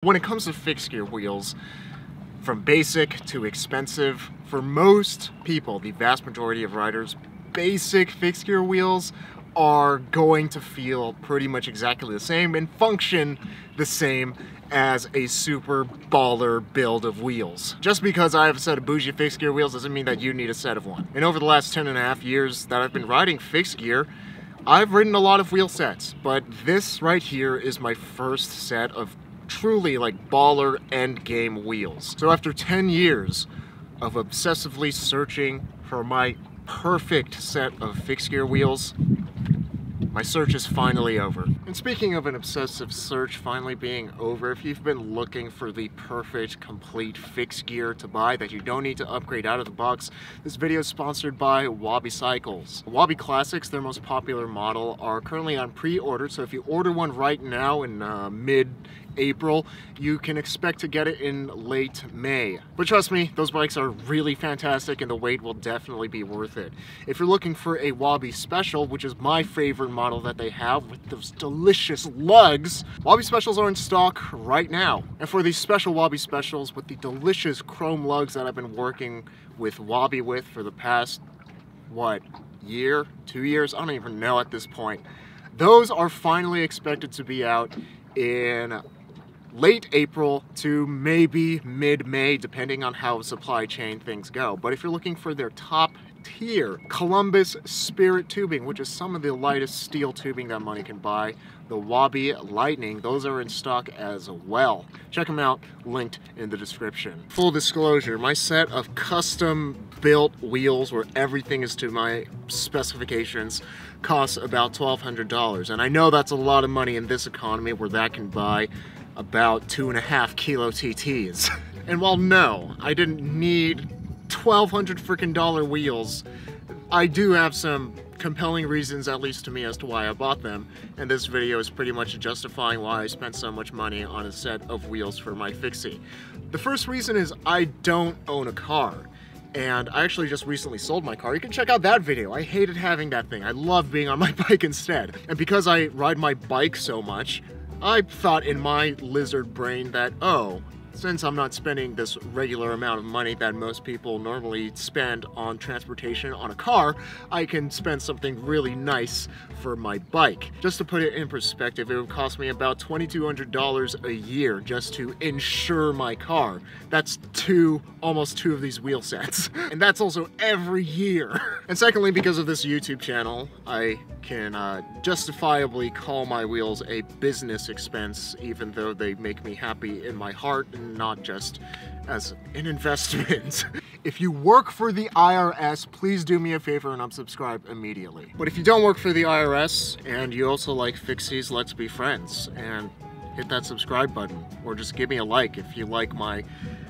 When it comes to fixed gear wheels, from basic to expensive, for most people, the vast majority of riders, basic fixed gear wheels are going to feel pretty much exactly the same and function the same as a super baller build of wheels. Just because I have a set of bougie fixed gear wheels doesn't mean that you need a set of one. And over the last 10.5 years that I've been riding fixed gear, I've ridden a lot of wheel sets, but this right here is my first set of truly like baller end game wheels. So after 10 years of obsessively searching for my perfect set of fixed gear wheels, my search is finally over. And speaking of an obsessive search finally being over, if you've been looking for the perfect, complete fixed gear to buy that you don't need to upgrade out of the box, this video is sponsored by Wabi Cycles. Wabi Classics, their most popular model, are currently on pre-order, so if you order one right now in mid-April, you can expect to get it in late May. But trust me, those bikes are really fantastic and the wait will definitely be worth it. If you're looking for a Wabi Special, which is my favorite model that they have with those delicious lugs, Wabi Specials are in stock right now. And for these special Wabi Specials with the delicious chrome lugs that I've been working with Wabi with for the past, what, year, 2 years? I don't even know at this point. Those are finally expected to be out in late April to maybe mid-May, depending on how supply chain things go. But if you're looking for their top tier Columbus Spirit tubing, which is some of the lightest steel tubing that money can buy, the Wabi Lightning, those are in stock as well. Check them out, linked in the description. Full disclosure, my set of custom built wheels where everything is to my specifications costs about $1,200, and I know that's a lot of money in this economy where that can buy about 2.5 kilo TTs. And while no, I didn't need $1,200 freaking wheels, I do have some compelling reasons, at least to me, as to why I bought them, and this video is pretty much justifying why I spent so much money on a set of wheels for my fixie. The first reason is I don't own a car, and I actually just recently sold my car. You can check out that video. I hated having that thing. I love being on my bike instead. And because I ride my bike so much, I thought in my lizard brain that, oh, since I'm not spending this regular amount of money that most people normally spend on transportation on a car, I can spend something really nice for my bike. Just to put it in perspective, it would cost me about $2,200 a year just to insure my car. That's almost two of these wheel sets. And that's also every year. And secondly, because of this YouTube channel, I can justifiably call my wheels a business expense, even though they make me happy in my heart and not just as an investment. If you work for the IRS, please do me a favor and unsubscribe immediately. But if you don't work for the IRS and you also like fixies, let's be friends and hit that subscribe button, or just give me a like if you like my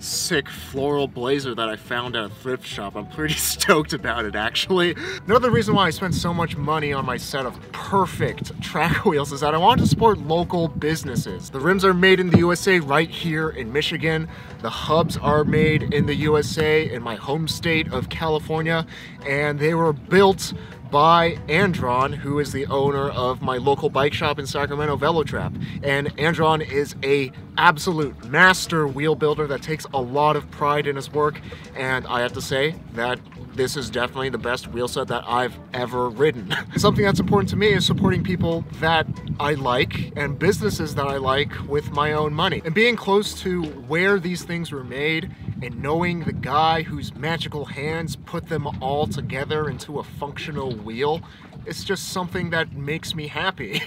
sick floral blazer that I found at a thrift shop. I'm pretty stoked about it, actually. Another reason why I spent so much money on my set of perfect track wheels is that I wanted to support local businesses. The rims are made in the USA right here in Michigan. The hubs are made in the USA in my home state of California, and they were built by Andron, who is the owner of my local bike shop in Sacramento, Velotrap. And Andron is a absolute master wheel builder that takes a lot of pride in his work, and I have to say that this is definitely the best wheel set that I've ever ridden. Something that's important to me is supporting people that I like and businesses that I like with my own money. And being close to where these things were made and knowing the guy whose magical hands put them all together into a functional wheel, it's just something that makes me happy.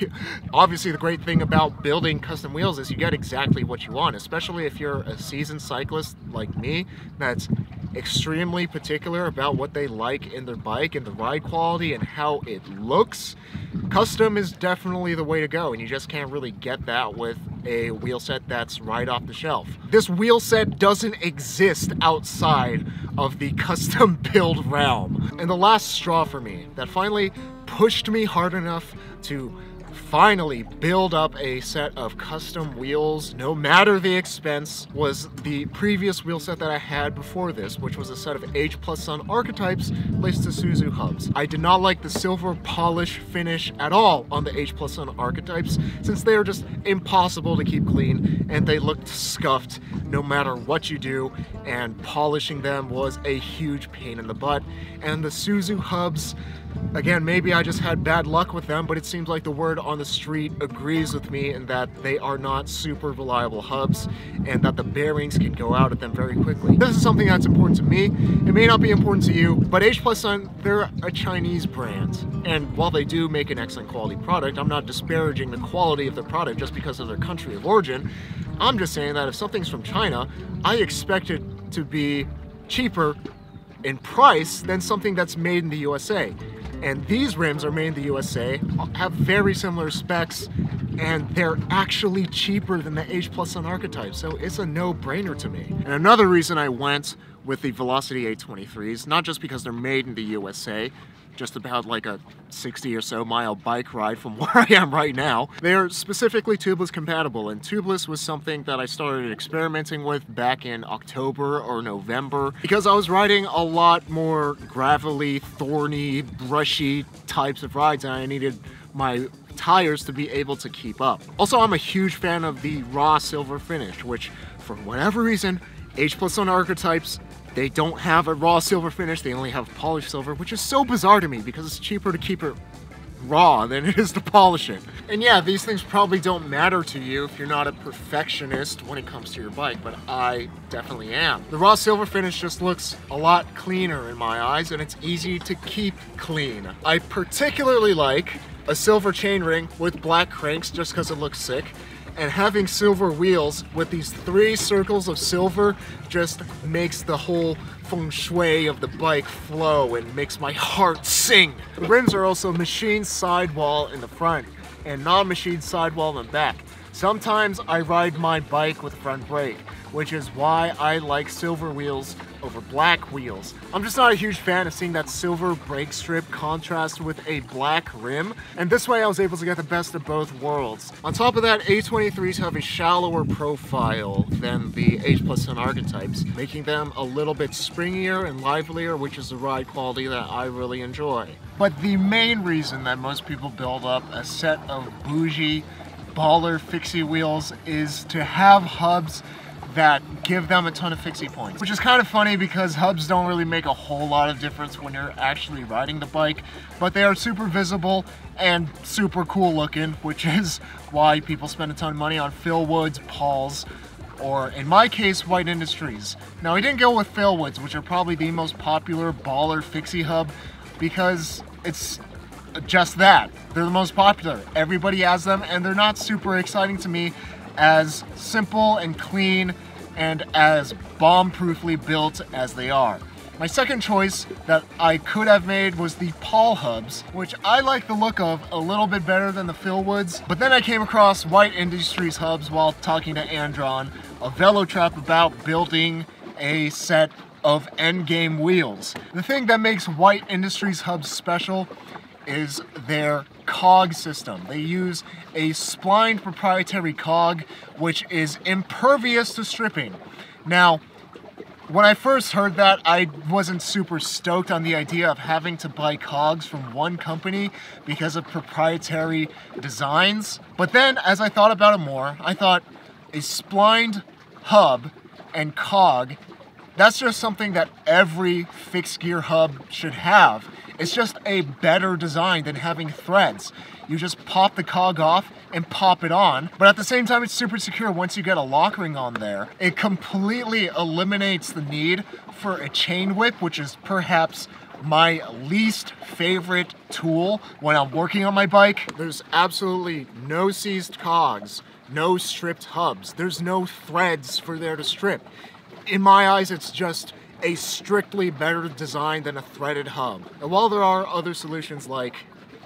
Obviously, the great thing about building custom wheels is you get exactly what you want, especially if you're a seasoned cyclist like me that's extremely particular about what they like in their bike and the ride quality and how it looks. Custom is definitely the way to go, and you just can't really get that with a wheel set that's right off the shelf. This wheel set doesn't exist outside of the custom build realm. And the last straw for me that finally pushed me hard enough to finally build up a set of custom wheels, no matter the expense, was the previous wheel set that I had before this, which was a set of H+Son Archetypes placed to Suzu hubs. I did not like the silver polish finish at all on the H+Son Archetypes, since they are just impossible to keep clean and they looked scuffed no matter what you do, and polishing them was a huge pain in the butt. And the Suzu hubs, again, maybe I just had bad luck with them, but it seems like the word on the street agrees with me in that they are not super reliable hubs and that the bearings can go out at them very quickly. This is something that's important to me. It may not be important to you, but H+Son, they're a Chinese brand. And while they do make an excellent quality product, I'm not disparaging the quality of the product just because of their country of origin. I'm just saying that if something's from China, I expect it to be cheaper in price than something that's made in the USA. And these rims are made in the USA, have very similar specs, and they're actually cheaper than the H+Son Archetype, so it's a no-brainer to me. And another reason I went with the Velocity 823s, not just because they're made in the USA, just about like a 60 or so mile bike ride from where I am right now. They are specifically tubeless compatible, and tubeless was something that I started experimenting with back in October or November because I was riding a lot more gravelly, thorny, brushy types of rides, and I needed my tires to be able to keep up. Also, I'm a huge fan of the raw silver finish, which for whatever reason, H+Son Archetypes, they don't have a raw silver finish, they only have polished silver, which is so bizarre to me because it's cheaper to keep it raw than it is to polish it. And yeah, these things probably don't matter to you if you're not a perfectionist when it comes to your bike, but I definitely am. The raw silver finish just looks a lot cleaner in my eyes, and it's easy to keep clean. I particularly like a silver chainring with black cranks just because it looks sick. And having silver wheels with these 3 circles of silver just makes the whole feng shui of the bike flow and makes my heart sing. The rims are also machined sidewall in the front and non-machined sidewall in the back. Sometimes I ride my bike with front brake, which is why I like silver wheels over black wheels. I'm just not a huge fan of seeing that silver brake strip contrast with a black rim, and this way I was able to get the best of both worlds. On top of that, A23s have a shallower profile than the H+Son Archetypes, making them a little bit springier and livelier, which is the ride quality that I really enjoy. But the main reason that most people build up a set of bougie baller fixie wheels is to have hubs that give them a ton of fixie points, which is kind of funny because hubs don't really make a whole lot of difference when you're actually riding the bike, but they are super visible and super cool looking, which is why people spend a ton of money on Phil Woods, Paul's, or in my case, White Industries. Now, I didn't go with Phil Woods, which are probably the most popular baller fixie hub, because it's just that. They're the most popular. Everybody has them, and they're not super exciting to me as simple and clean and as bomb-proofly built as they are. My second choice that I could have made was the Paul hubs, which I like the look of a little bit better than the Phil Woods, but then I came across White Industries hubs while talking to Andron of Velotrap about building a set of endgame wheels. The thing that makes White Industries hubs special is their cog system. They use a splined proprietary cog, which is impervious to stripping. Now, when I first heard that, I wasn't super stoked on the idea of having to buy cogs from one company because of proprietary designs. But then, as I thought about it more, I thought a splined hub and cog, that's just something that every fixed gear hub should have. It's just a better design than having threads. You just pop the cog off and pop it on, but at the same time it's super secure once you get a lock ring on there. It completely eliminates the need for a chain whip, which is perhaps my least favorite tool when I'm working on my bike. There's absolutely no seized cogs, no stripped hubs. There's no threads for there to strip. In my eyes, it's just a strictly better design than a threaded hub. And while there are other solutions like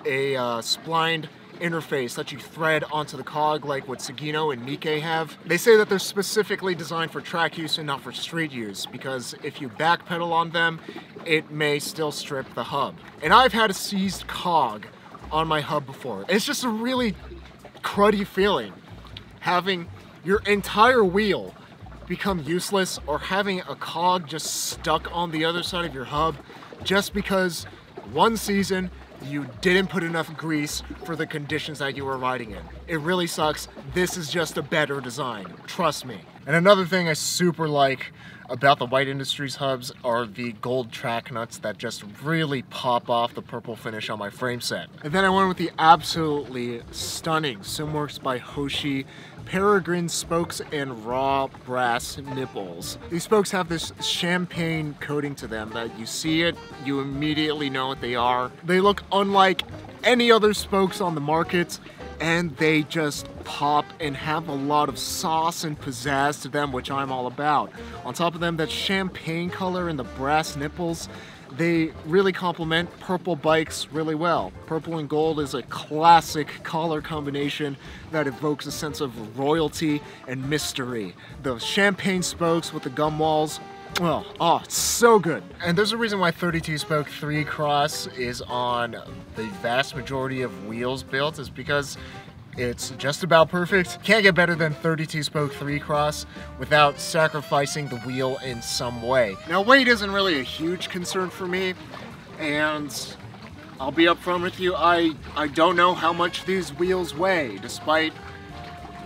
a splined interface that you thread onto the cog like what Sugino and Nikkei have, they say that they're specifically designed for track use and not for street use, because if you backpedal on them, it may still strip the hub. And I've had a seized cog on my hub before. It's just a really cruddy feeling having your entire wheel become useless, or having a cog just stuck on the other side of your hub just because one season you didn't put enough grease for the conditions that you were riding in. It really sucks. This is just a better design, trust me. And another thing I super like about the White Industries hubs are the gold track nuts that just really pop off the purple finish on my frame set. And then I went with the absolutely stunning Simworks by Hoshi peregrine spokes and raw brass nipples. These spokes have this champagne coating to them that you see it, you immediately know what they are. They look unlike any other spokes on the market, and they just pop and have a lot of sauce and pizzazz to them, which I'm all about. On top of them, that champagne color and the brass nipples, they really complement purple bikes really well. Purple and gold is a classic color combination that evokes a sense of royalty and mystery. The champagne spokes with the gum walls, well, oh, it's so good. And there's a reason why 32 spoke 3 cross is on the vast majority of wheels built, is because it's just about perfect. Can't get better than 32 spoke 3 cross without sacrificing the wheel in some way. Now, weight isn't really a huge concern for me, and I'll be upfront with you, I don't know how much these wheels weigh, despite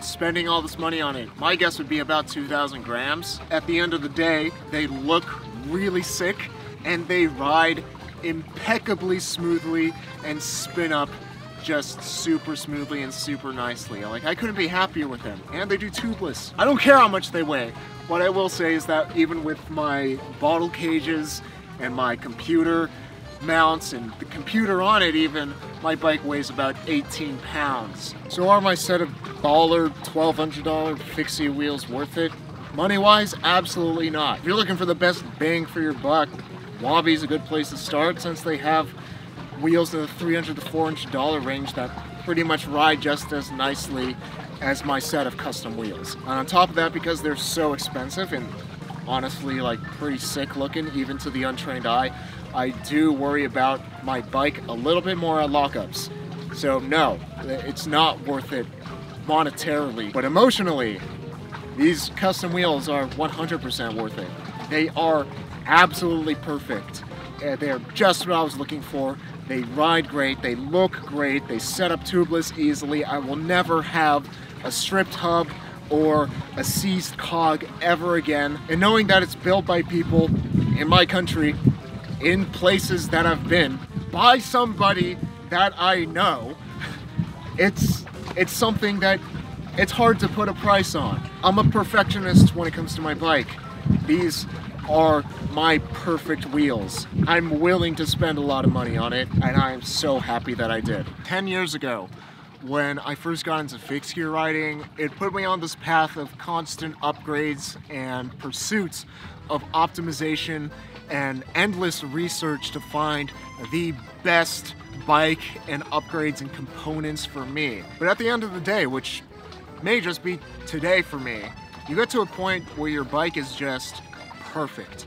spending all this money on it. My guess would be about 2,000 grams. At the end of the day, they look really sick, and they ride impeccably smoothly and spin up just super smoothly and super nicely. Like, I couldn't be happier with them. And they do tubeless. I don't care how much they weigh. What I will say is that even with my bottle cages and my computer mounts and the computer on it even, my bike weighs about 18 pounds. So are my set of baller $1,200 fixie wheels worth it? Money-wise, absolutely not. If you're looking for the best bang for your buck, Wabi's a good place to start, since they have wheels in the $300 to $400 range that pretty much ride just as nicely as my set of custom wheels. And on top of that, because they're so expensive and honestly like pretty sick looking even to the untrained eye, I do worry about my bike a little bit more at lockups. So no, it's not worth it monetarily, but emotionally, these custom wheels are 100% worth it. They are absolutely perfect. They're just what I was looking for. They ride great, they look great, they set up tubeless easily. I will never have a stripped hub or a seized cog ever again. And knowing that it's built by people in my country, in places that I've been, by somebody that I know, it's something that it's hard to put a price on. I'm a perfectionist when it comes to my bike. These are my perfect wheels. I'm willing to spend a lot of money on it, and I'm so happy that I did. 10 years ago, when I first got into fixed gear riding, it put me on this path of constant upgrades and pursuits of optimization and endless research to find the best bike and upgrades and components for me. But at the end of the day, which may just be today for me, you get to a point where your bike is just perfect.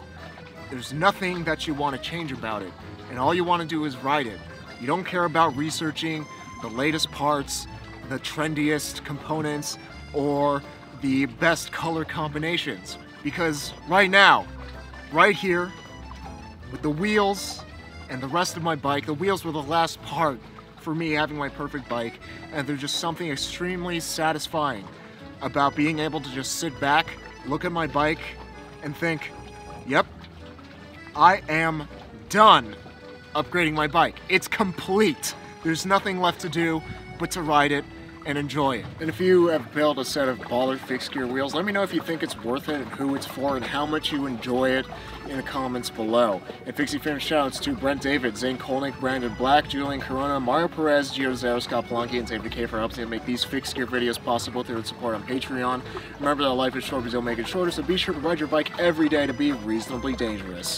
There's nothing that you want to change about it, and all you want to do is ride it. You don't care about researching the latest parts, the trendiest components, or the best color combinations. Because right now, right here, with the wheels and the rest of my bike, the wheels were the last part for me having my perfect bike, and there's just something extremely satisfying about being able to just sit back, look at my bike, and think, yep, I am done upgrading my bike. It's complete. There's nothing left to do but to ride it and enjoy it. And if you have built a set of baller fixed gear wheels, let me know if you think it's worth it and who it's for and how much you enjoy it in the comments below. And Fixie Fans shoutouts to Brent David, Zane Kolnik, Brandon Black, Julian Corona, Mario Perez, Gio Dezera, Scott Palangi, and David K for helping to make these fixed gear videos possible through its support on Patreon. Remember that life is short, but don't make it shorter, so be sure to ride your bike every day to be reasonably dangerous.